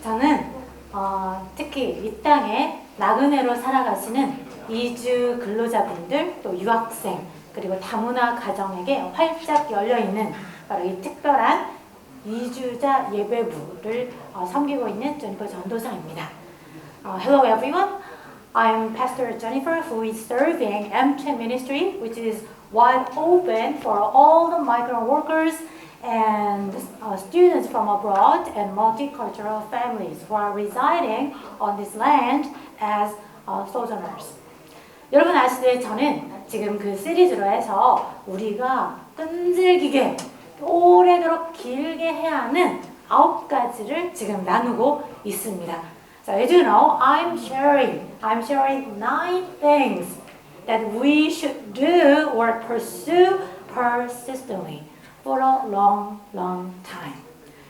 저는 특히 이 땅에 나그네로 살아가시는 이주 근로자분들, 또 유학생, 그리고 다문화 가정에게 활짝 열려있는 바로 이 특별한 이주자 예배부를 섬기고 있는 제니퍼 전도사입니다. Hello everyone, I'm Pastor Jennifer who is serving MCHE Ministry, which is wide open for all the migrant workers and students from abroad and multicultural families who are residing on this land as sojourners. 여러분 아시듯이 저는 지금 그 시리즈로 해서 우리가 끈질기게 오래도록 길게 해야 하는 9가지를 지금 나누고 있습니다. So as you know, I'm sharing 9 things that we should do or pursue persistently for a long time.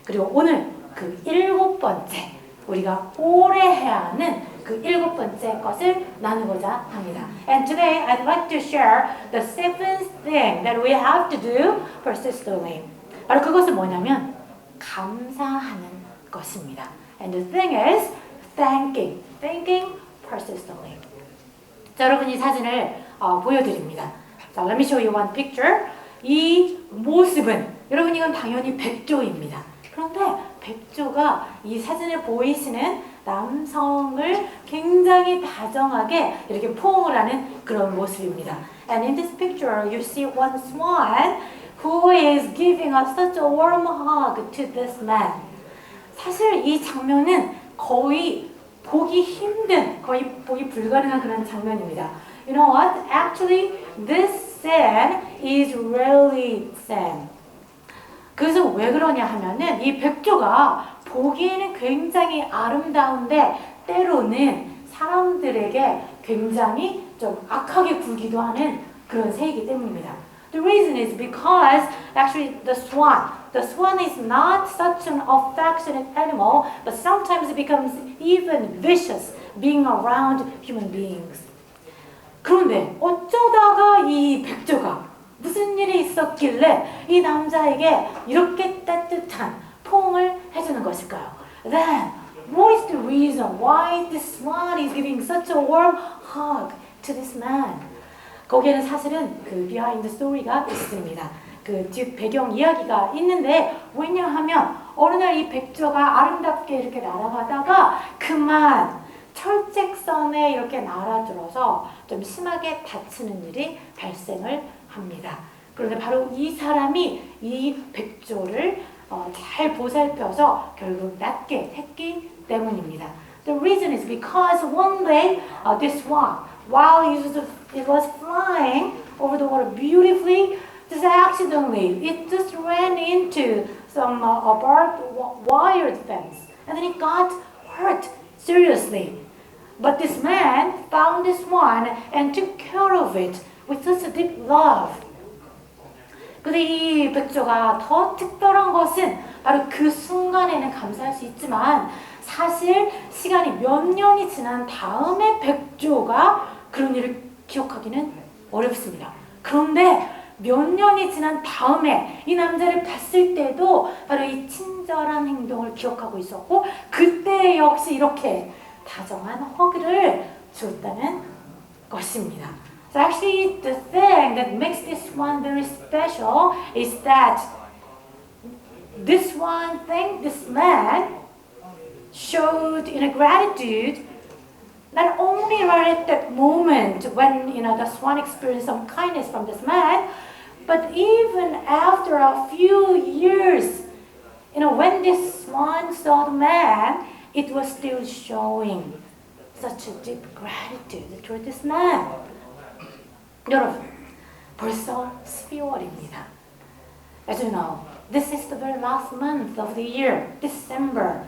그리고 오늘 그 7번째, 우리가 오래 해야 하는 그 7번째 것을 나누고자 합니다. And today I'd like to share the 7th thing that we have to do persistently. 바로 그것은 뭐냐면 감사하는 것입니다. And the thing is thanking persistently. 자, 여러분 이 사진을 보여드립니다. 자, let me show you one picture. 이 모습은 여러분 이건 당연히 백조입니다. 그런데 백조가 이 사진을 보이시는 남성을 굉장히 다정하게 이렇게 포옹을 하는 그런 모습입니다. And in this picture you see one swan who is giving us such a warm hug to this man. 사실 이 장면은 거의 보기 힘든, 거의 보기 불가능한 그런 장면입니다. You know what? Actually, this scene is really sad. 그래서 왜 그러냐 하면은 이 백조가 보기에는 굉장히 아름다운데 때로는 사람들에게 굉장히 좀 악하게 굴기도 하는 그런 새이기 때문입니다. The reason is because actually the swan is not such an affectionate animal, but sometimes it becomes even vicious being around human beings. 그런데 어쩌다가 이 백조가 무슨 일이 있었길래 이 남자에게 이렇게 따뜻한 포옹을 해주는 것일까요? Then, what is the reason why this swan is giving such a warm hug to this man? 거기에는 사실은 그 behind story가 있습니다. 그 뒷 배경 이야기가 있는데 왜냐하면 어느 날 이 백조가 아름답게 이렇게 날아가다가 그만 철책선에 이렇게 날아들어서 좀 심하게 다치는 일이 발생을 합니다. 그런데 바로 이 사람이 이 백조를 잘 보살펴서 결국 낫게 했기 때문입니다. The reason is because one day this swan, while it was flying over the water beautifully, just accidentally it just ran into some barbed wire fence, and then it got hurt seriously. But this man found this swan and took care of it with such a deep love. 근데 이 백조가 더 특별한 것은 바로 그 순간에는 감사할 수 있지만 사실 시간이 몇 년이 지난 다음에 백조가 그런 일을 기억하기는 어렵습니다. 그런데 몇 년이 지난 다음에 이 남자를 봤을 때도 바로 이 친절한 행동을 기억하고 있었고 그때 역시 이렇게 다정한 허그를 줬다는 것입니다. So actually the thing that makes this one very special is that this one thing, this man showed gratitude not only right at that moment when the swan experienced some kindness from this man, but even after a few years, when this swan saw the man, it was still showing such a deep gratitude toward this man. 여러분, 벌써 12월입니다. As you know, this is the very last month of the year, December.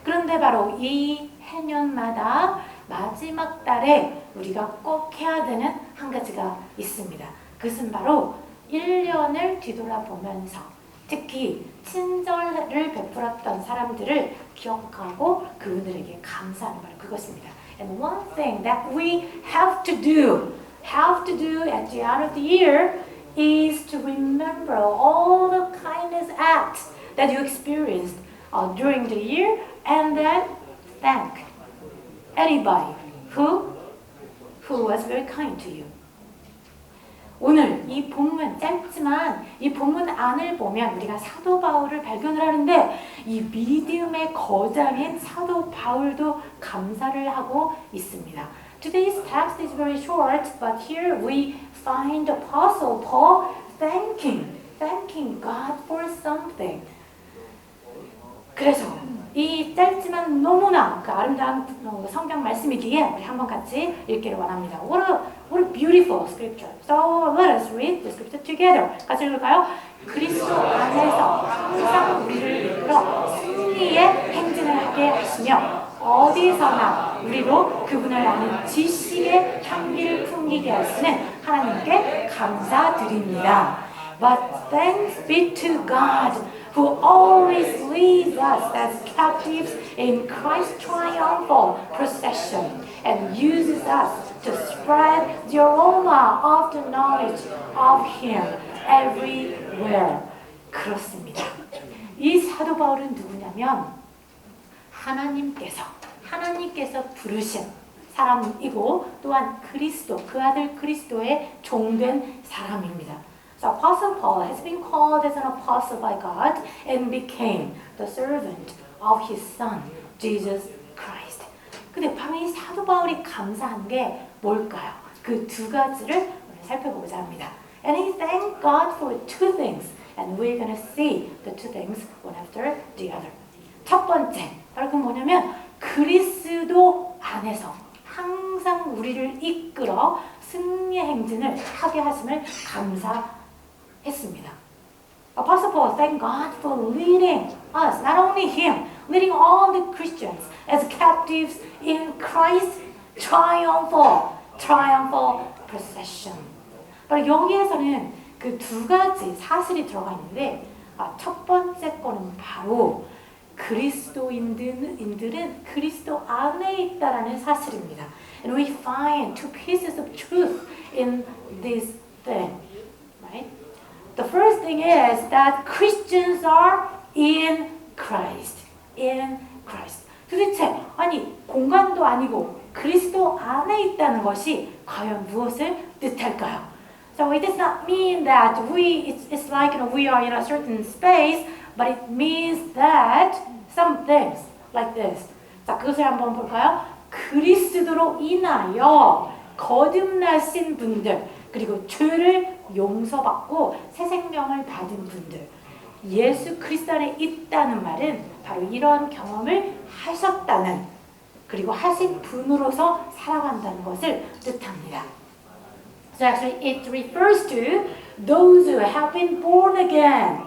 그런데 바로 이 해년마다 마지막 달에 우리가 꼭 해야 되는 한 가지가 있습니다. 그것은 바로 1년을 뒤돌아보면서 특히 친절을 베풀었던 사람들을 기억하고 그분들에게 감사하는 바로 그것입니다. And one thing that we have to do at the end of the year is to remember all the kindness acts that you experienced during the year and then thank anybody who was very kind to you. 오늘 이 본문 짧지만 이 본문 안을 보면 우리가 사도 바울을 발견을 하는데 이 믿음의 거장인 사도 바울도 감사를 하고 있습니다. Today's text is very short, but here we find Apostle Paul thanking God for something. 그래서 이 짧지만 너무나 그 아름다운 성경 말씀이기에 우리 한번 같이 읽기를 원합니다. What a beautiful scripture. So let us read the scripture together. 같이 읽을까요? 그리스도 안에서 항상 우리를 이끌어 승리의 행진을 하게 하시며 어디서나 우리로 그분을 아는 지식의 향기를 풍기게 하시는 하나님께 감사드립니다. But thanks be to God who always leads us as captives in Christ's triumphal procession and uses us to spread the aroma of the knowledge of Him everywhere. 그렇습니다. 이 사도 바울은 누구냐면 하나님께서 부르신 사람이고 또한 그리스도, 그 아들 그리스도의 종된 사람입니다. So Apostle Paul has been called as an apostle by God and became the servant of His Son, Jesus Christ. 근데 바로 이 사도 바울이 감사한 게 뭘까요? 그 두 가지를 오늘 살펴보고자 합니다. And he thanked God for two things, and we're going to see the two things one after the other. 첫 번째, 바로 그 뭐냐면 그리스도 안에서 항상 우리를 이끌어 승리의 행진을 하게 하심을 감사했습니다. Apostle Paul thanked God for leading us, not only him, leading all the Christians as captives in Christ's triumphal procession. 바로 여기에서는 그 두 가지 사실이 들어가 있는데 첫 번째 거는 바로 그리스도인들은 그리스도 안에 있다라는 사실입니다. And we find two pieces of truth in this thing, right? The first thing is that Christians are in Christ. In Christ. 도대체 아니 공간도 아니고 그리스도 안에 있다는 것이 과연 무엇을 뜻할까요? So it does not mean that it's like we are in a certain space, but it means that some things like this. 자, 그것을 한번 볼까요? 그리스도로 인하여 거듭나신 분들, 그리고 죄를 용서받고 새 생명을 받은 분들, 예수 그리스도 안에 있다는 말은 바로 이러한 경험을 하셨다는, 그리고 하신 분으로서 살아간다는 것을 뜻합니다. So actually it refers to those who have been born again,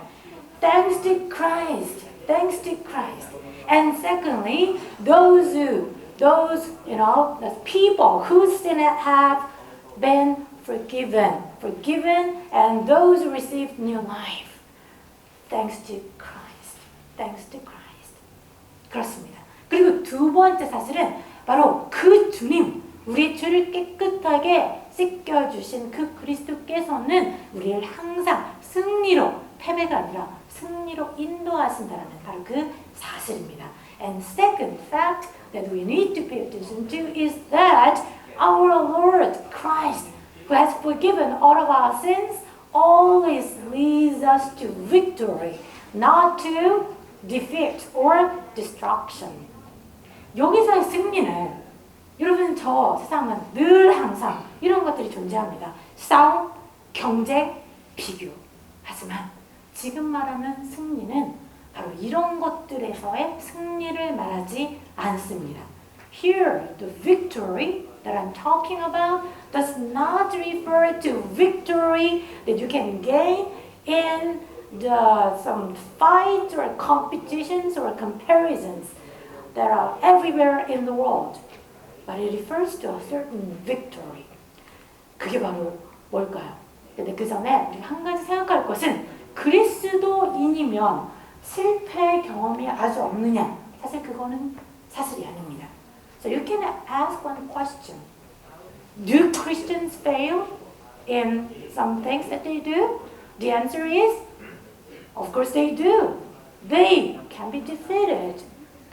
thanks to Christ. Thanks to Christ. And secondly, those the people whose sin have been forgiven, and those who received new life. Thanks to Christ. Thanks to Christ. 그렇습니다. 그리고 두 번째 사실은 바로 그 주님, 우리의 죄를 깨끗하게 씻겨주신 그 그리스도께서는 우리를 항상 승리로, 패배가 아니라 승리로 인도하신다는 바로 그 사실입니다. And second fact that we need to pay attention to is that our Lord Christ, who has forgiven all of our sins, always leads us to victory, not to defeat or destruction. 여기서의 승리는 여러분 저 세상은 늘 항상 이런 것들이 존재합니다. 싸움, 경쟁, 비교. 하지만 지금 말하는 승리는 바로 이런 것들에서의 승리를 말하지 않습니다. Here, the victory that I'm talking about does not refer to victory that you can gain in some fights or competitions or comparisons that are everywhere in the world. But it refers to a certain victory. 그게 바로 뭘까요? 근데 그 전에 우리 한 가지 생각할 것은 그리스도인이면 실패 경험이 아주 없느냐? 사실 그거는 사실이 아닙니다. So you can ask one question. Do Christians fail in some things that they do? The answer is, of course they do. They can be defeated.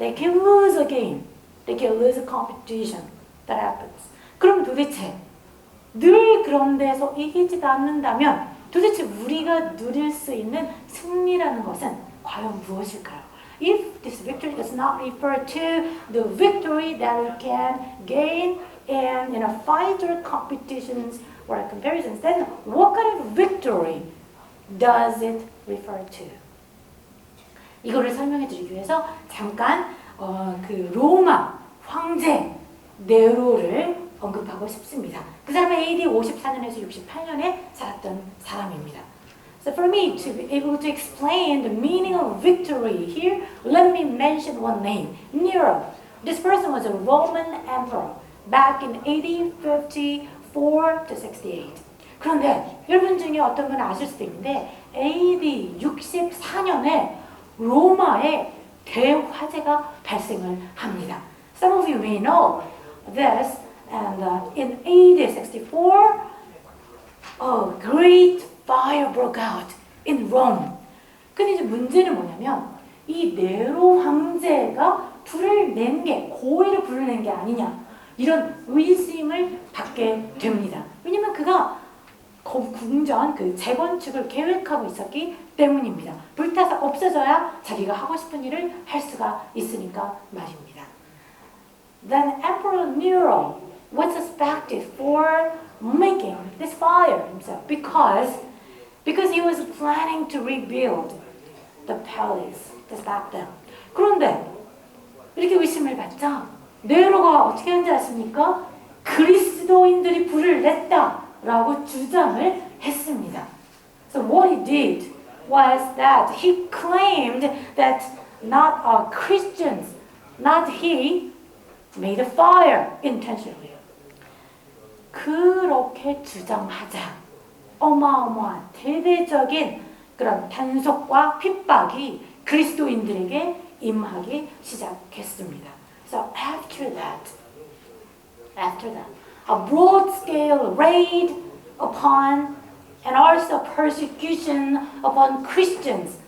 they can lose a game. They can lose a competition. That happens. 그럼 도대체 늘 그런 데서 이기지도 않는다면 도대체 우리가 누릴 수 있는 승리라는 것은 과연 무엇일까요? If this victory does not refer to the victory that we can gain in a fight or competitions or comparisons, then what kind of victory does it refer to? 이거를 설명해 드리기 위해서 잠깐 그 로마 황제 네로를 언급하고 싶습니다. 그 사람은 AD 54년에서 68년에 살았던 사람입니다. So for me to be able to explain the meaning of victory here, let me mention one name, Nero. This person was a Roman emperor back in AD 54 to 68. 그런데 여러분 중에 어떤 분은 아실 수도 있는데 AD 64년에 로마에 대화재가 발생을 합니다. Some of you may know this, and in AD 64, a great fire broke out in Rome. 근데 이제 문제는 뭐냐면 이 네로 황제가 불을 낸 게 고의로 불을 낸 게 아니냐 이런 의심을 받게 됩니다. 왜냐면 그가 궁전 그 재건축을 계획하고 있었기 때문입니다. 불타서 없어져야 자기가 하고 싶은 일을 할 수가 있으니까 말입니다. Then Emperor Nero was suspected for making this fire himself because he was planning to rebuild the palace just back then. 그런데 이렇게 의심을 받자 네로가 어떻게 한지 아십니까? 그리스도인들이 불을 냈다라고 주장을 했습니다. So what he did was that he claimed that not Christians, not he, made a fire intentionally. 그렇게 주장하자 어마어마한 대대적인 그런 단속과 핍박이 그리스도인들에게 임하기 시작했습니다. So after that, a broad-scale raid upon and also persecution upon Christians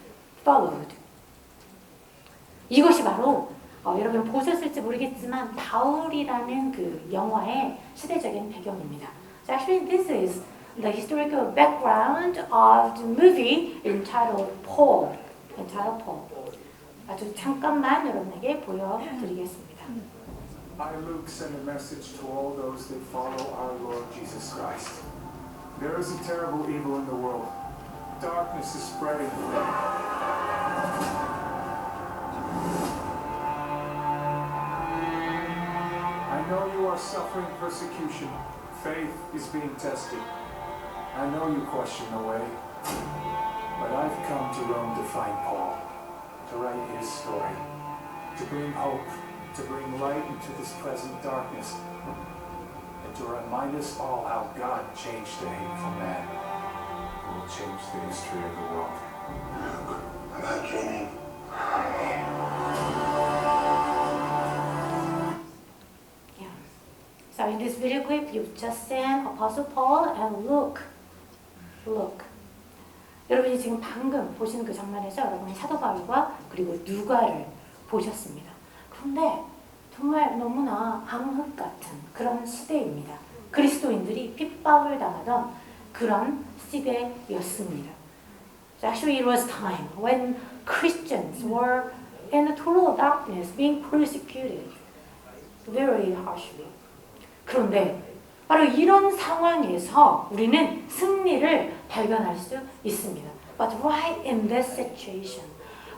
followed. 이것이 바로 여러분 보셨을지 모르겠지만 바울이라는 그 영화의 시대적인 배경입니다. So actually this is the historical background of the movie entitled Paul. 아주 잠깐만 여러분에게 보여드리겠습니다. I, Luke, send a message to all those that follow our Lord Jesus Christ. There is a terrible evil in the world. Darkness is spreading. I know you are suffering persecution. Faith is being tested. I know you question the way. But I've come to Rome to find Paul, to write his story, to bring hope, to bring light into this present darkness, and to remind us all how God changed the hateful man who will change the history of the world. I'm not dreaming. So in this video clip, you've just seen Apostle Paul and Luke. 여러분이 지금 방금 보시는 그 장면에서 여러분이 사도 바울과 그리고 누가를 보셨습니다. 그런데 정말 너무나 암흑 같은 그런 시대입니다. 그리스도인들이 핍박을 당하던 그런 시대였습니다. So actually it was time when Christians were in a total darkness, being persecuted very harshly. 그런데 바로 이런 상황에서 우리는 승리를 발견할 수 있습니다. But right in this situation,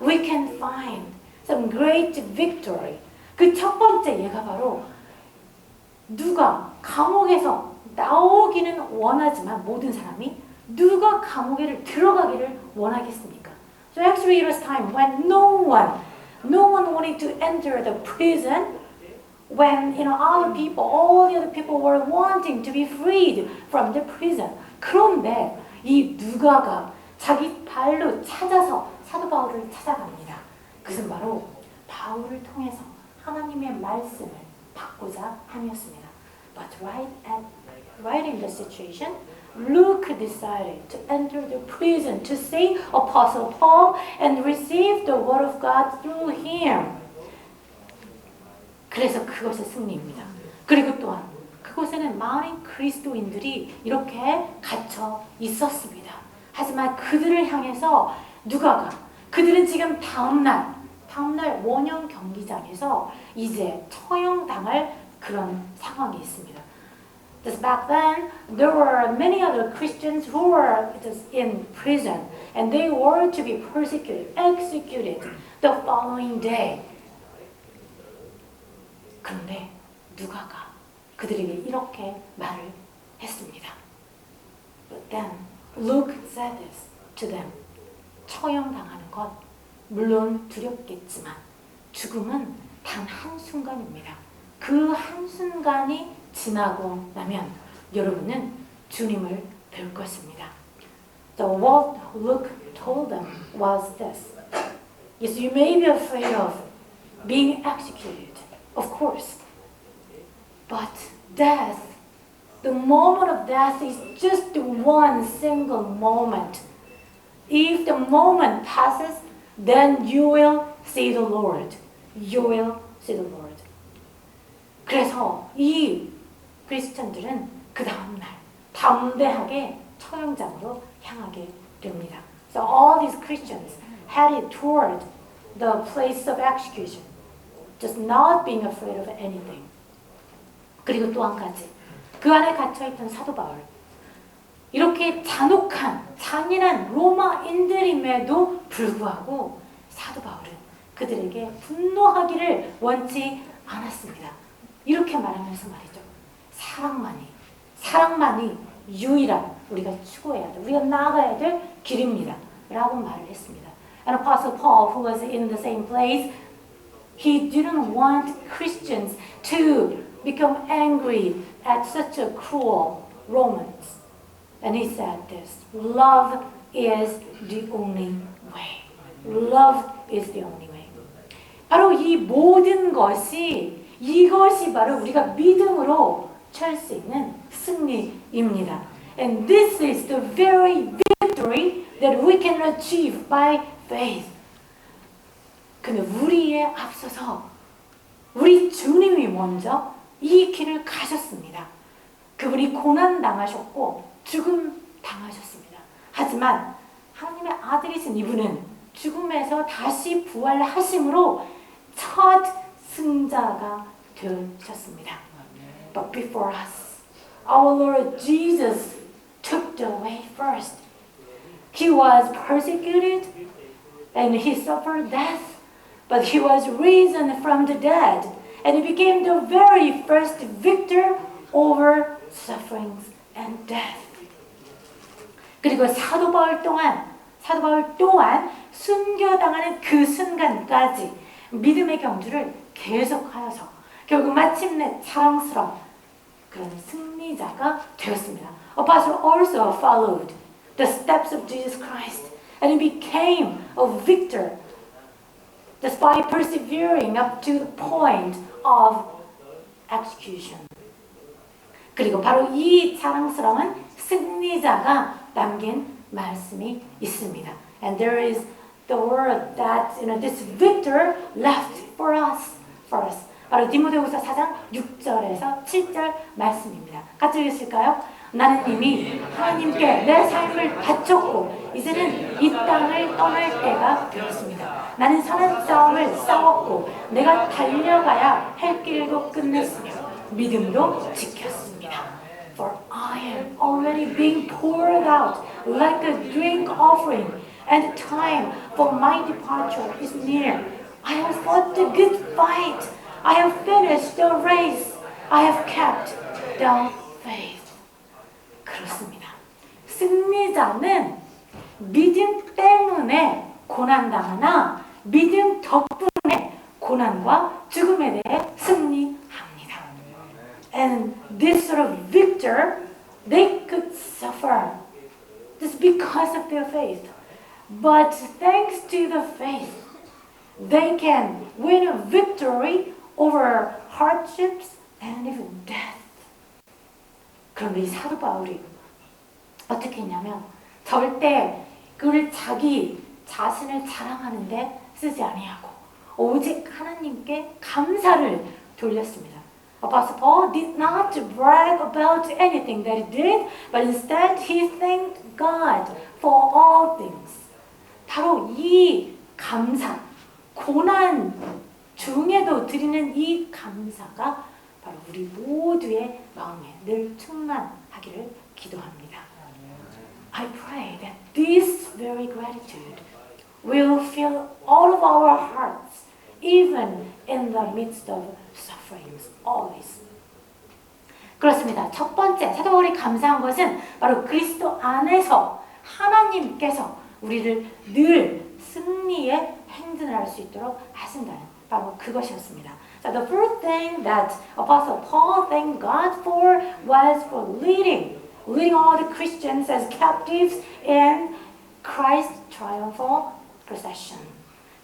we can find some great victory. 그 첫 번째 예가 바로 누가 감옥에서 나오기는 원하지만 모든 사람이 누가 감옥에 들어가기를 원하겠습니까? So actually it was time when no one wanted to enter the prison. When all the other people were wanting to be freed from the prison. 그런데 이 누가가 자기 발로 찾아서 사도 바울을 찾아갑니다. 그것은 바로 바울을 통해서 하나님의 말씀을 받고자 함이었습니다. But right in the situation, Luke decided to enter the prison to see Apostle Paul and receive the word of God through him. 그래서 그것의 승리입니다. 그리고 또한 그곳에는 많은 그리스도인들이 이렇게 갇혀 있었습니다. 하지만 그들을 향해서 누가가 그들은 지금 다음날 원형 경기장에서 이제 처형당할 그런 상황이 있습니다. Just back then, there were many other Christians who were just in prison, and they were to be persecuted, executed the following day. 그런데 누가가 그들에게 이렇게 말을 했습니다. But then Luke said this to them. 처형당하는 것 물론 두렵겠지만 죽음은 단 한순간입니다. 그 한순간이 지나고 나면 여러분은 주님을 뵐 것입니다. So what Luke told them was this. Yes, you may be afraid of being executed, of course. But death, the moment of death is just one single moment. If the moment passes, then you will see the Lord. You will see the Lord. 그래서 이 크리스천들은 그 다음날 담대하게 처형장으로 향하게 됩니다. So all these Christians headed toward the place of execution, just not being afraid of anything. 그리고 또 한 가지, 그 안에 갇혀있던 사도 바울, 이렇게 잔인한 로마인들임에도 불구하고 사도 바울은 그들에게 분노하기를 원치 않았습니다. 이렇게 말하면서 말이죠. 사랑만이 유일한 우리가 추구해야 돼, 우리가 나아가야 될 길입니다. 라고 말을 했습니다. And Apostle Paul, who was in the same place, he didn't want Christians to become angry at such a cruel Romans. And he said this, love is the only way. Love is the only way. 바로 이 모든 이것이 바로 우리가 믿음으로 취할 수 있는 승리입니다. And this is the very victory that we can achieve by faith. 근데 우리에 앞서서 우리 주님이 먼저 이 길을 가셨습니다. 그분이 고난 당하셨고 죽음 당하셨습니다. 하지만 하나님의 아들이신 이분은 죽음에서 다시 부활하심으로 첫 승자가 되셨습니다. But before us, our Lord Jesus took the way first. He was persecuted and he suffered death, but he was risen from the dead and he became the very first victor over sufferings and death. 그리고 사도 바울 또한 순교당하는 그 순간까지 믿음의 경주를 계속하여서 결국 마침내 자랑스러운 그런 승리자가 되었습니다. Apostle also followed the steps of Jesus Christ and he became a victor despite persevering up to the point of execution. 그리고 바로 이 자랑스러운 승리자가 남긴 말씀이 있습니다. And there is the word that this victor left for us. 바로 디모데후서 4장 6절에서 7절 말씀입니다. 같이 읽으실까요? 나는 이미 하나님께 내 삶을 바쳤고 이제는 이 땅을 떠날 때가 되었습니다. 나는 선한 싸움을 싸웠고 내가 달려가야 할 길도 끝냈으며 믿음도 지켰습니다. For I am already being poured out like a drink offering, and the time for my departure is near. I have fought the good fight. I have finished the race. I have kept the faith. 그렇습니다. 승리자는 믿음 때문에 고난당하나 믿음 덕분에 고난과 죽음에 대해 승리합니다. And this sort of victor, they could suffer just because of their faith. But thanks to the faith, they can win a victory over hardships and even death. 그런데 이 사도 바울이 어떻게 했냐면 절대 그를 자기 자신을 자랑하는데 쓰지 아니하고 오직 하나님께 감사를 돌렸습니다. Apostle Paul did not brag about anything that he did, but instead he thanked God for all things. 바로 이 감사, 고난 중에도 드리는 이 감사가 바로 우리 모두의 마음에 늘 충만하기를 기도합니다. I pray that this very gratitude will fill all of our hearts, even in the midst of sufferings, always. 그렇습니다. 첫 번째, 사도 바울이 감사한 것은 바로 그리스도 안에서 하나님께서 우리를 늘 승리의 행진을 할 수 있도록 하신다는 바로 그것이었습니다. So the first thing that Apostle Paul thanked God for was for leading all the Christians as captives in Christ's triumphal procession.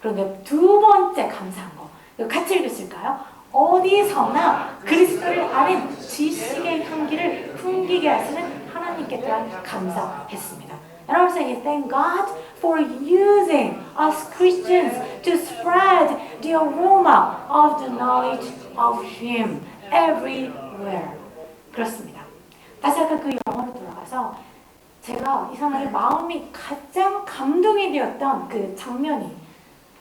그런데 두 번째 감사한 거, 같이 읽으실까요? 어디서나 그리스도를 아는 지식의 향기를 풍기게 하시는 하나님께 또한 감사했습니다. And also he thanked God for using us Christians to spread the aroma of the knowledge of Him everywhere. 그렇습니다. 다시 아까 그 영화로 돌아가서 제가 이상하게 마음이 가장 감동이 되었던 그 장면이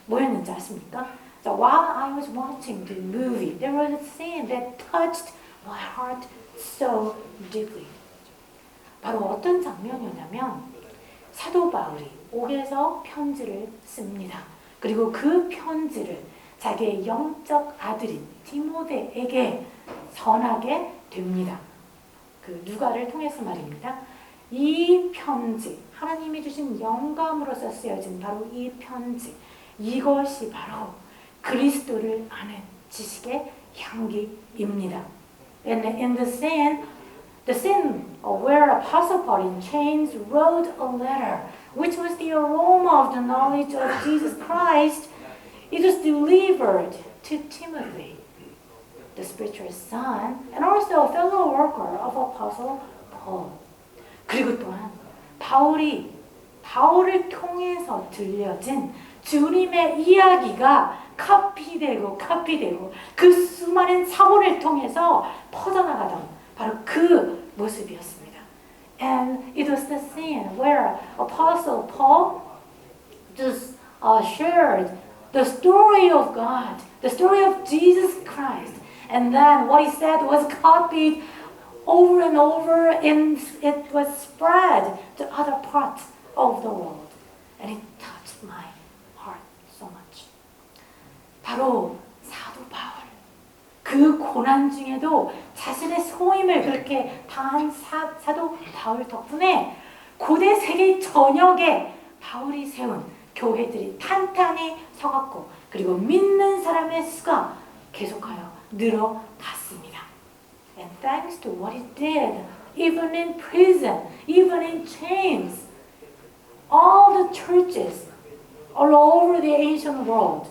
뭐였는지 아십니까? So while I was watching the movie, there was a scene that touched my heart so deeply. 바로 어떤 장면이었냐면 사도 바울이 옥에서 편지를 씁니다. 그리고 그 편지를 자기의 영적 아들인 디모데에게 전하게 됩니다. 그 누가를 통해서 말입니다. 이 편지, 하나님이 주신 영감으로서 쓰여진 바로 이 편지, 이것이 바로 그리스도를 아는 지식의 향기입니다. And in the scene where Apostle Paul in chains wrote a letter, which was the aroma of the knowledge of Jesus Christ, it was delivered to Timothy, the spiritual son, and also a fellow worker of Apostle Paul. 그리고 또한 바울을 통해서 들려진 주님의 이야기가 카피되고 그 수많은 사본을 통해서 퍼져나가던 바로 그 모습이었습니다. And it was the scene where Apostle Paul just shared the story of God, the story of Jesus Christ, and then what he said was copied over and over, and it was spread to other parts of the world, and it touched my heart so much. 바로 사도 바울, 그 고난 중에도 자신의 소임을 그렇게 다한 사도 바울 덕분에 고대 세계 전역에 바울이 세운 교회들이 탄탄히 서갔고, 그리고 믿는 사람의 수가 계속하여 늘어갔습니다. And thanks to what he did, even in prison, even in chains, all the churches all over the ancient world,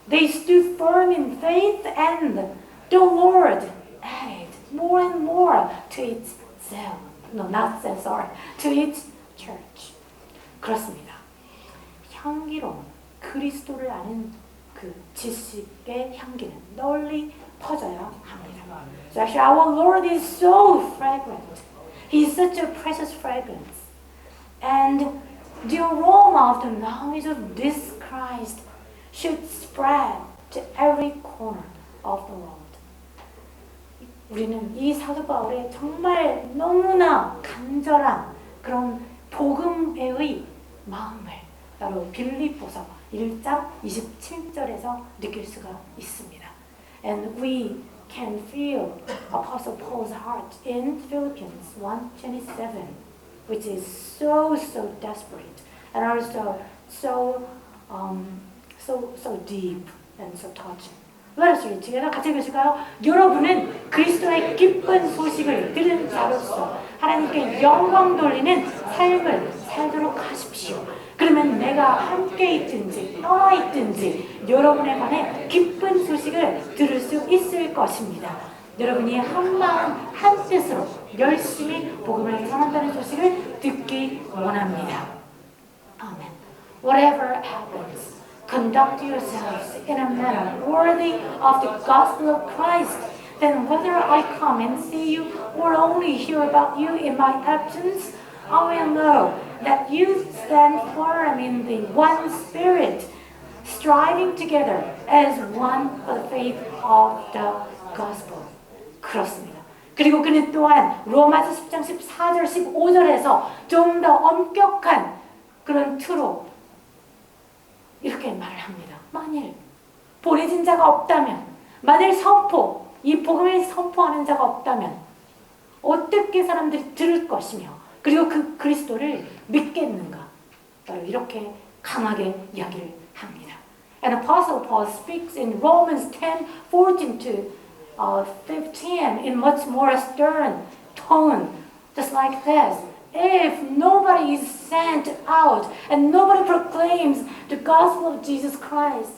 they stood firm in faith, and the Lord added more and more to its zeal. To its church. 그렇습니다. 향기로운 그리스도를 아는 그 지식의 향기는 널리 퍼져야 합니다. So actually our Lord is so fragrant. He is such a precious fragrance. And the aroma of the knowledge of this Christ should spread to every corner of the world. 우리는 이 사도 바울의 정말 너무나 간절한 그런 복음의 마음을 바로 빌립보서 1장 27절에서 느낄 수가 있습니다. And we can feel Apostle Paul's heart in Philippians 1:27, which is so desperate and also so deep and so touching. Let us read together. 같이 읽으실까요? 여러분은 그리스도의 기쁜 소식을 들은 자로서 하나님께 영광 돌리는 삶을 살도록 하십시오. 그러면 내가 함께 있든지 떠나 있든지 여러분에 관해 기쁜 소식을 들을 수 있을 것입니다. 여러분이 한 마음 한 뜻으로 열심히 복음을 전한다는 소식을 듣기 원합니다. 아멘. Whatever happens, conduct yourselves in a manner worthy of the gospel of Christ, then whether I come and see you or only hear about you in my absence, I will know that you stand firm in the one spirit, striving together as one for the faith of the gospel. 그렇습니다. 그리고 그는 또한 로마서 10장 14절 15절에서 좀 더 엄격한 그런 틀로 이렇게 말을 합니다. 만일 보내진 자가 없다면, 만일 이 복음을 선포하는 자가 없다면 어떻게 사람들이 들을 것이며 그리고 그 그리스도를 믿겠는가? 바로 이렇게 강하게 이야기를 합니다. And Apostle Paul speaks in Romans 10:14 to 15 in much more stern tone, just like this. If nobody is sent out and nobody proclaims the gospel of Jesus Christ,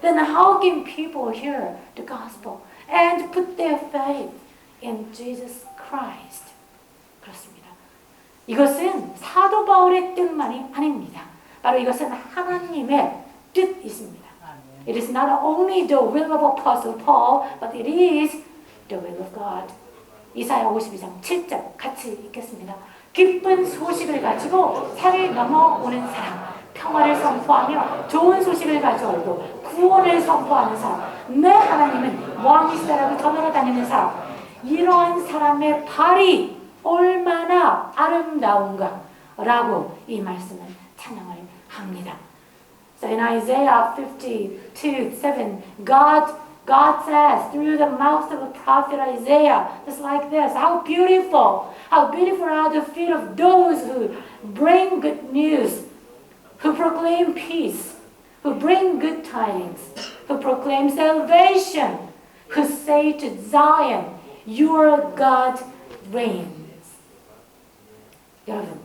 then how can people hear the gospel and put their faith in Jesus Christ? 그렇습니다. 이것은 사도 바울의 뜻만이 아닙니다. 바로 이것은 하나님의 뜻이십니다. It is not only the will of Apostle Paul, but it is the will of God. 이사야 52장 7절 같이 읽겠습니다. 기쁜 소식을 가지고 산을 넘어오는 사람, 평화를 선포하며 좋은 소식을 가져오고 구원을 선포하는 사람, 내 하나님은 왕이시다라고 전하러 다니는 사람, 이러한 사람의 발이 얼마나 아름다운가 라고 이 말씀은 찬양을 합니다. So in Isaiah 52:7, God says through the mouth of the prophet Isaiah, just like this, how beautiful are the feet of those who bring good news, who proclaim peace, who bring good tidings, who proclaim salvation, who say to Zion, your God reigns. 여러분,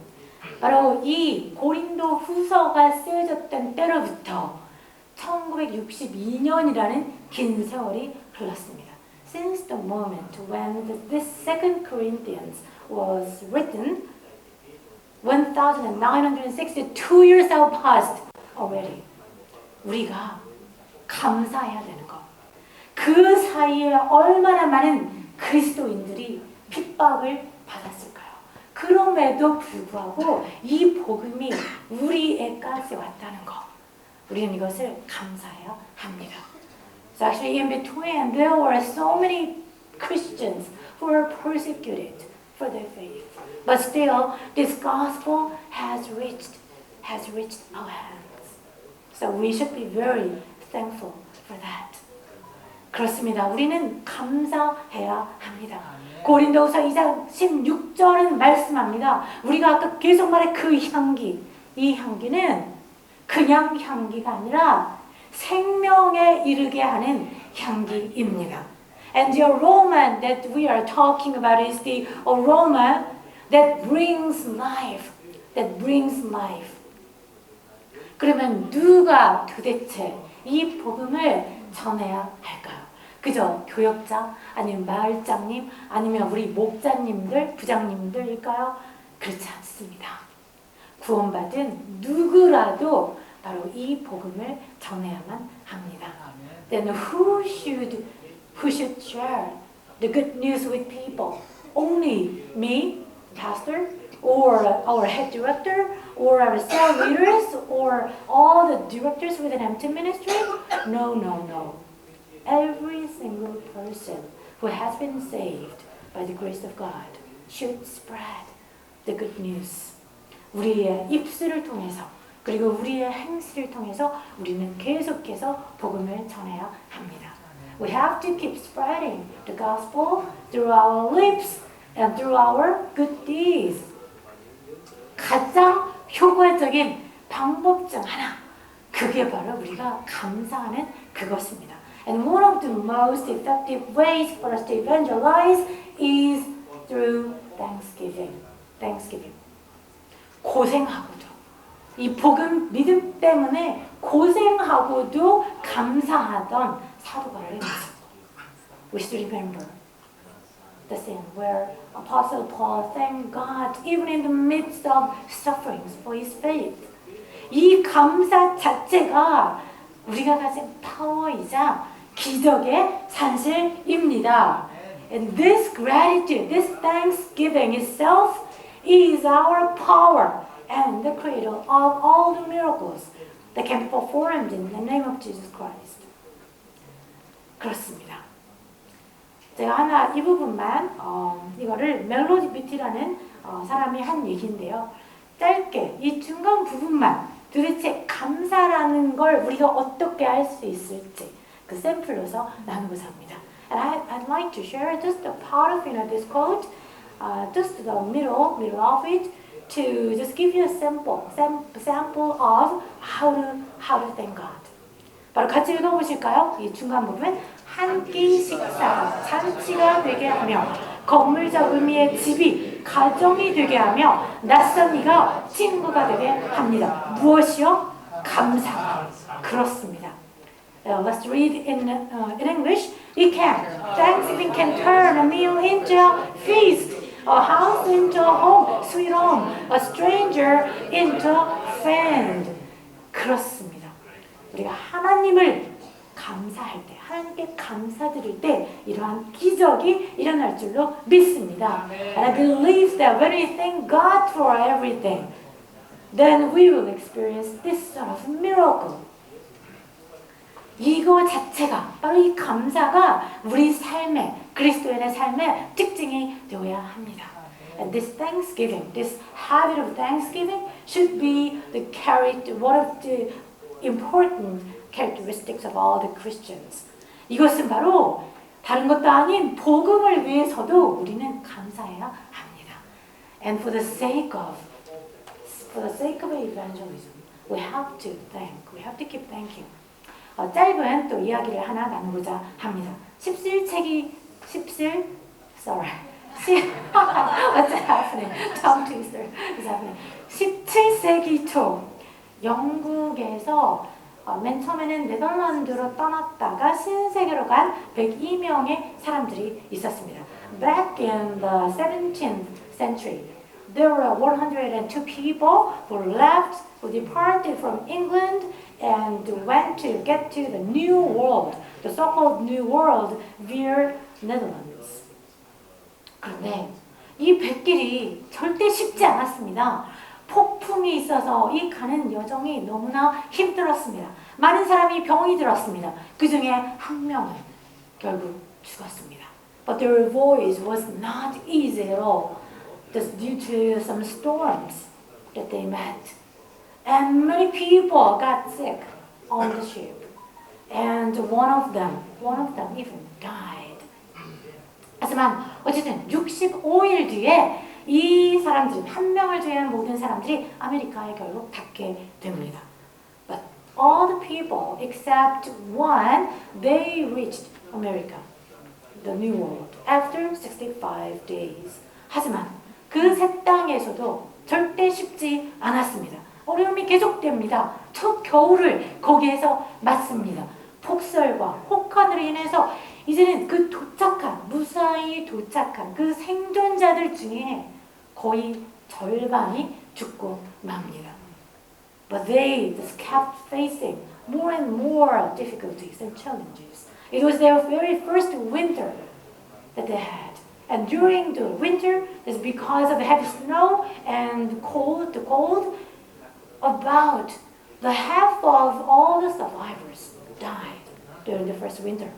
바로 이 고린도 후서가 쓰여졌던 때로부터 1962년이라는 긴 세월이 흘렀습니다. Since the moment when this second Corinthians was written, 1962 years have passed already. 우리가 감사해야 되는 것. 그 사이에 얼마나 많은 그리스도인들이 핍박을 받았을까요? 그럼에도 불구하고 이 복음이 우리에까지 왔다는 것. 우리는 이것을 감사해야 합니다. So actually in between there were so many Christians who were persecuted for their faith. But still this gospel has reached our hands. So we should be very thankful for that. 그렇습니다. 우리는 감사해야 합니다. 고린도후서 2장 16절은 말씀합니다. 우리가 아까 계속 말한 그 향기, 이 향기는 그냥 향기가 아니라 생명에 이르게 하는 향기입니다. And the aroma that we are talking about is the aroma that brings life. That brings life. 그러면 누가 도대체 이 복음을 전해야 할까요? 그저 교역자, 아니면 마을장님, 아니면 우리 목자님들, 부장님들일까요? 그렇지 않습니다. 구원받은 누구라도 바로 이 복음을 전해야만 합니다. Then who should share the good news with people? Only me, pastor, or our head director, or our cell leaders, or all the directors within empty ministry? No, no, no. Every single person who has been saved by the grace of God should spread the good news. 우리의 입술을 통해서 그리고 우리의 행실을 통해서 우리는 계속해서 복음을 전해야 합니다. We have to keep spreading the gospel through our lips and through our good deeds. 가장 효과적인 방법 중 하나, 그게 바로 우리가 감사하는 그것입니다. And one of the most effective ways for us to evangelize is through thanksgiving. Thanksgiving. 고생하고도 이 복음 믿음 때문에 고생하고도 감사하던 사도 바울의 모습. We should remember the scene where Apostle Paul thanked God even in the midst of sufferings for his faith. 이 감사 자체가 우리가 가진 파워이자 기적의 산실입니다. And this gratitude, this thanksgiving itself is our power and the cradle of all the miracles that can be performed in the name of Jesus Christ. 그렇습니다. 제가 하나 이 부분만 이거를 멜로디 뷰티라는 사람이 한 얘기인데요. 짧게 이 중간 부분만 도대체 감사라는 걸 우리가 어떻게 할 수 있을지 그 샘플로서 나누고자 합니다. And I'd like to share just a part of this quote, just the middle of it, to just give you a sample of how to thank God. 바로 같이 읽어보실까요? 이 중간 부분. 한 끼 식사가 잔치가 되게 하며 건물적 의미의 집이 가정이 되게 하며 낯선 이가 친구가 되게 합니다. 무엇이요? 감사. 그렇습니다. Let's read in English. It can. Thanksgiving can turn a meal into a feast, a house into a home, sweet home, a stranger into a friend. 그렇습니다. 우리가 하나님을 감사할 때, 하나님께 감사드릴 때 이러한 기적이 일어날 줄로 믿습니다. And I believe that when we thank God for everything, then we will experience this sort of miracle. 이거 자체가 바로 이 감사가 우리 삶의 그리스도인의 삶의 특징이 되어야 합니다. And this thanksgiving, this habit of thanksgiving should be the character, one of the important characteristics of all the Christians. 이것은 바로 다른 것도 아닌 복음을 위해서도 우리는 감사해야 합니다. And for the sake of evangelism, we have to thank, we have to keep thanking. 짧은 또 이야기를 하나 나누고자 합니다. 17세기 What's happening? Tongue twister is happening. 17세기 초 영국에서 맨 처음에는 네덜란드로 떠났다가 신세계로 간 102명의 사람들이 있었습니다. Back in the 17th century, there were 102 people who left, who departed from England and went to get to the New World, the so-called New World via Netherlands. 그런데 이 백길이 절대 쉽지 않았습니다. 폭풍이 있어서 이 가는 여정이 너무나 힘들었습니다. 많은 사람이 병이 들었습니다. 그 중에 한 명은 결국 죽었습니다. But their voyage was not easy at all, just due to some storms that they met. And many people got sick on the ship. And one of them even died. 하지만 어쨌든 65일 뒤에 이 사람들, 한 명을 제외한 모든 사람들이 아메리카에 결국 닿게 됩니다. But all the people except one, they reached America, the New World, after 65 days. 하지만 그 새 땅에서도 절대 쉽지 않았습니다. 어려움이 계속됩니다. 첫 겨울을 거기에서 맞습니다. 폭설과 혹한으로 인해서 이제는 그 무사히 도착한 그 생존자들 중에 거의 절반이 죽고 맙니다. But they just kept facing more and more difficulties and challenges. It was their very first winter that they had. And during the winter, it's because of the heavy snow and cold, about the half of all the survivors died during the first winter.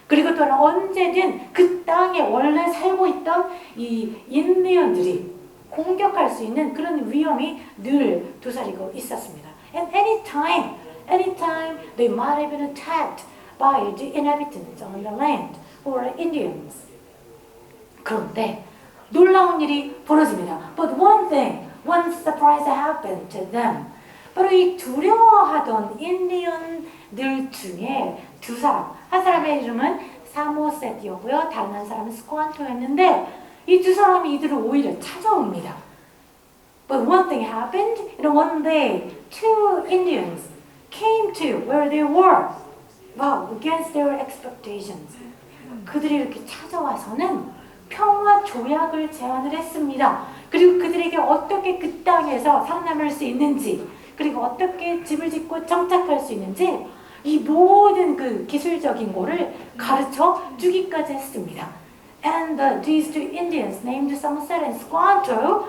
그리고 또한 언제든 그 땅에 원래 살고 있던 이 인디언들이 공격할 수 있는 그런 위험이 늘 도사리고 있었습니다. And anytime they might have been attacked by the inhabitants on the land or Indians. 그런데 놀라운 일이 벌어집니다. But one surprise happened to them. 바로 이 두려워하던 인디언들 중에 두 사람, 한 사람의 이름은 사모셋이었고요. 다른 한 사람은 스코안토였는데 이 두 사람이 이들을 오히려 찾아옵니다. But one thing happened. One day, two Indians came to where they were. Wow, against their expectations. 그들이 이렇게 찾아와서는 평화 조약을 제안을 했습니다. 그리고 그들에게 어떻게 그 땅에서 살아남을 수 있는지, 그리고 어떻게 집을 짓고 정착할 수 있는지 이 모든 그 기술적인 거를 가르쳐 주기까지 했습니다. And these two Indians named Somerset and Squanto,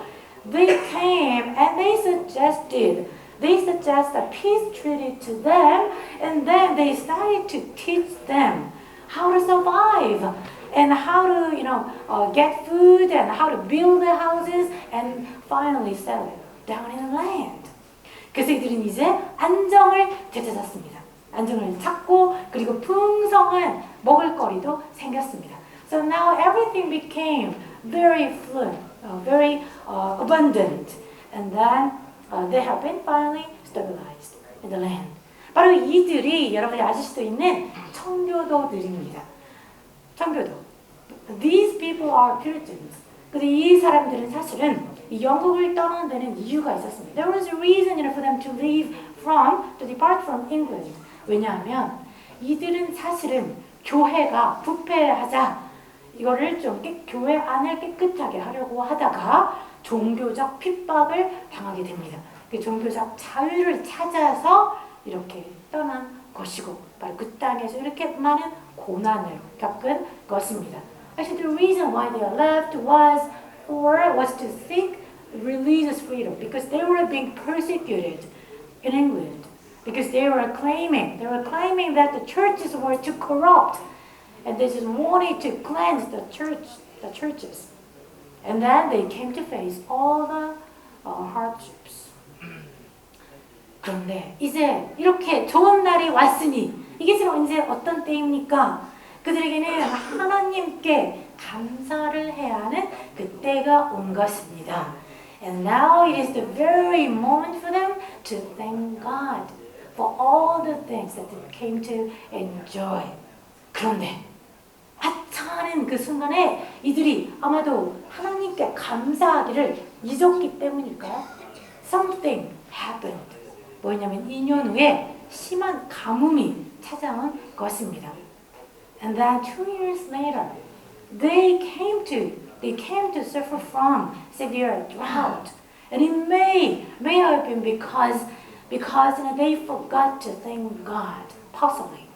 they came and they suggested a peace treaty to them, and then they started to teach them how to survive and how to, get food and how to build their houses and finally settle down in the land. 그래서 이들은 이제 안정을 되찾았습니다. 안정을 찾고 그리고 풍성한 먹을거리도 생겼습니다. So now everything became very fluent, very abundant, and then they have been finally stabilized in the land. 바로 이들이 여러분이 아실 수도 있는 청교도들입니다. 청교도. These people are Puritans. 근데 이 사람들은 사실은 이 영국을 떠나는 데는 이유가 있었습니다. There was a reason for them to depart from England. 왜냐하면 이들은 사실은 교회가 부패하자 이거를 좀 교회 안을 깨끗하게 하려고 하다가 종교적 핍박을 당하게 됩니다. 그 종교적 자유를 찾아서 이렇게 떠난 것이고 바로 그 땅에서 이렇게 많은 고난을 겪은 것입니다. Actually, the reason why they left was to seek religious freedom because they were being persecuted in England because they were claiming that the churches were too corrupt and they just wanted to cleanse the churches. And then they came to face all the hardships. 그런데 이제 이렇게 좋은 날이 왔으니 이게 지금 이제 어떤 때입니까? 그들에게는 하나님께 감사를 해야 하는 그때가 온 것입니다. And now it is the very moment for them to thank God for all the things that they came to enjoy. 그런데 아차하는 그 순간에 이들이 아마도 하나님께 감사하기를 잊었기 때문일까요? Something happened. 뭐냐면 2년 후에 심한 가뭄이 찾아온 것입니다. And then 2 years later, they came to suffer from severe drought. And it may have been because they forgot to thank God, possibly.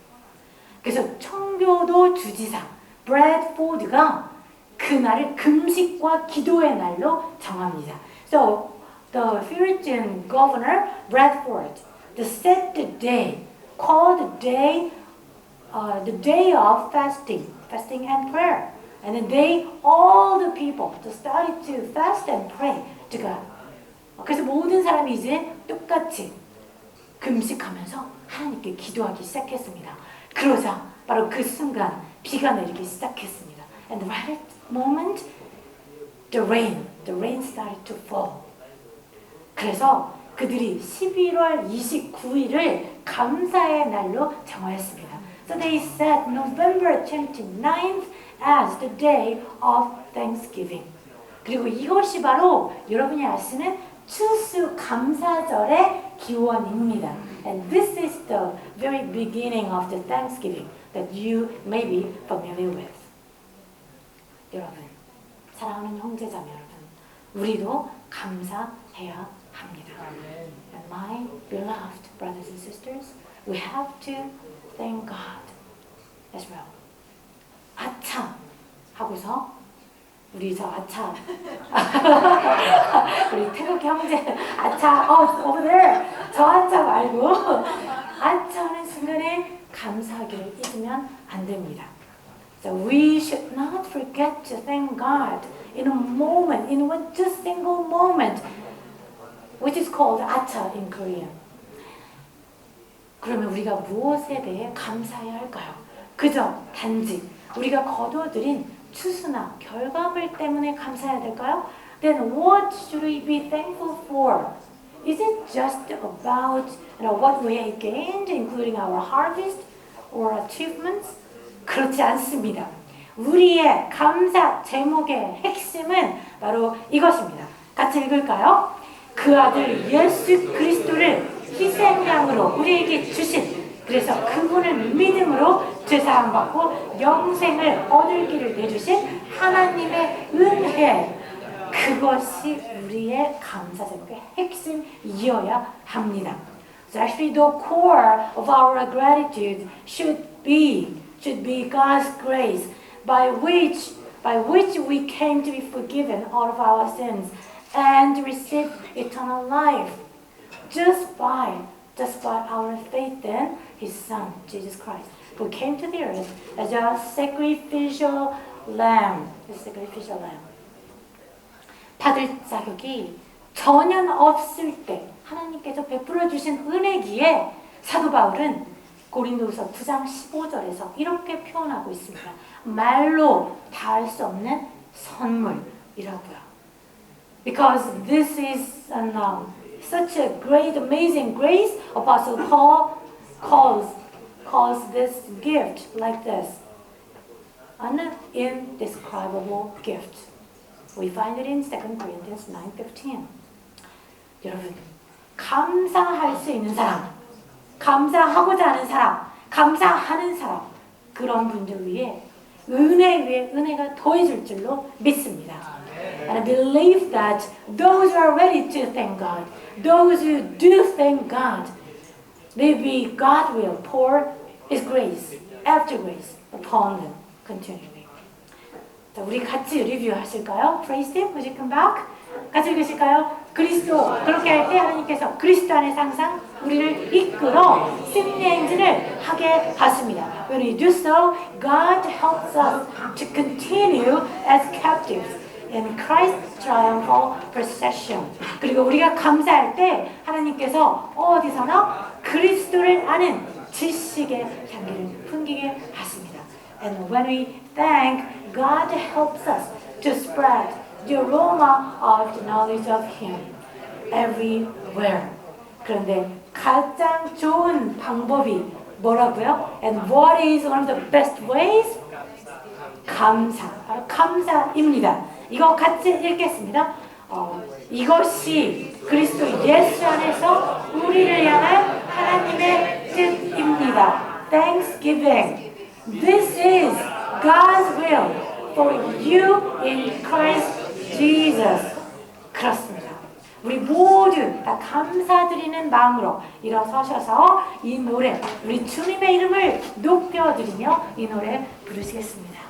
그래서 청교도 주지사 브래드포드가 그날을 금식과 기도의 날로 정합니다. So the Puritan governor Bradford set the day, called the day of fasting and prayer. And then all the people started to fast and pray to God. 그래서 모든 사람이 이제 똑같이 금식하면서 하나님께 기도하기 시작했습니다. 그러자 바로 그 순간 비가 내리기 시작했습니다. And right at the moment, the rain started to fall. 그래서 그들이 11월 29일을 감사의 날로 정하였습니다. So they set November 29th as the day of Thanksgiving. 그리고 이것이 바로 여러분이 아시는 추수 감사절의 기원입니다. And this is the very beginning of the Thanksgiving that you may be familiar with. 여러분, 사랑하는 형제자매 여러분, 우리도 감사해야 합니다. And my beloved brothers and sisters, we have to thank God as well. 아차 하고서 우리 저 아차 우리 태국 형제 아차 over there 저 아차 말고 아차하는 순간에 감사하기를 잊으면 안 됩니다. So we should not forget to thank God in a moment, in one just single moment, which is called acha in Korean. 그러면 우리가 무엇에 대해 감사해야 할까요? 그저 단지 우리가 거둬들인 추수나 결과물 때문에 감사해야 될까요? Then what should we be thankful for? Is it just about what we have gained, including our harvest or achievements? 그렇지 않습니다. 우리의 감사 제목의 핵심은 바로 이것입니다. 같이 읽을까요? 그 아들 예수 그리스도를 희생양으로 우리에게 주신, 그래서 그분을 믿음으로 죄사함 받고 영생을 얻을 길을 내주신 하나님의 은혜, 그것이 우리의 감사 제목의 핵심이어야 합니다. So actually the core of our gratitude should be God's grace by which we came to be forgiven all of our sins and receive eternal life just by our faith in His Son, Jesus Christ, who came to the earth as a sacrificial lamb. 받을 자격이 전혀 없을 때 하나님께서 베풀어 주신 은혜기에 사도 바울은 고린도후서 9장 15절에서 이렇게 표현하고 있습니다. 말로 다할 수 없는 선물이라고요. Because this is such a great, amazing grace, Apostle Paul calls this gift like this, an indescribable gift. We find it in 2 Corinthians 9:15. 여러분, 감사할 수 있는 사람, 감사하고자 하는 사람, 감사하는 사람, 그런 분들 위해 은혜 위에 은혜가 더해질 줄로 믿습니다. And I believe that those who are ready to thank God, those who do thank God, maybe God will pour His grace after grace upon them continually. 자, 우리 같이 리뷰하실까요? Praise Him, would you come back? 같이 읽으실까요? 그리스도, 그렇게 할 때 하나님께서 그리스도 안에서 항상 우리를 이끌어 승리 행진을 하게 하십니다. When we do so, God helps us to continue as captives in Christ's triumphal procession. 그리고 우리가 감사할 때 하나님께서 어디서나 그리스도를 아는 지식의 향기를 풍기게 하십니다. And when we thank, God helps us to spread the aroma of the knowledge of Him everywhere. 그런데 가장 좋은 방법이 뭐라고요? And what is one of the best ways? 감사입니다. 이거 같이 읽겠습니다. 이것이 그리스도 예수 안에서 우리를 향한 하나님의 뜻입니다. Thanksgiving. This is God's will for you in Christ Jesus. 그렇습니다. 우리 모두 다 감사드리는 마음으로 일어서셔서 이 노래, 우리 주님의 이름을 높여드리며 이 노래 부르시겠습니다.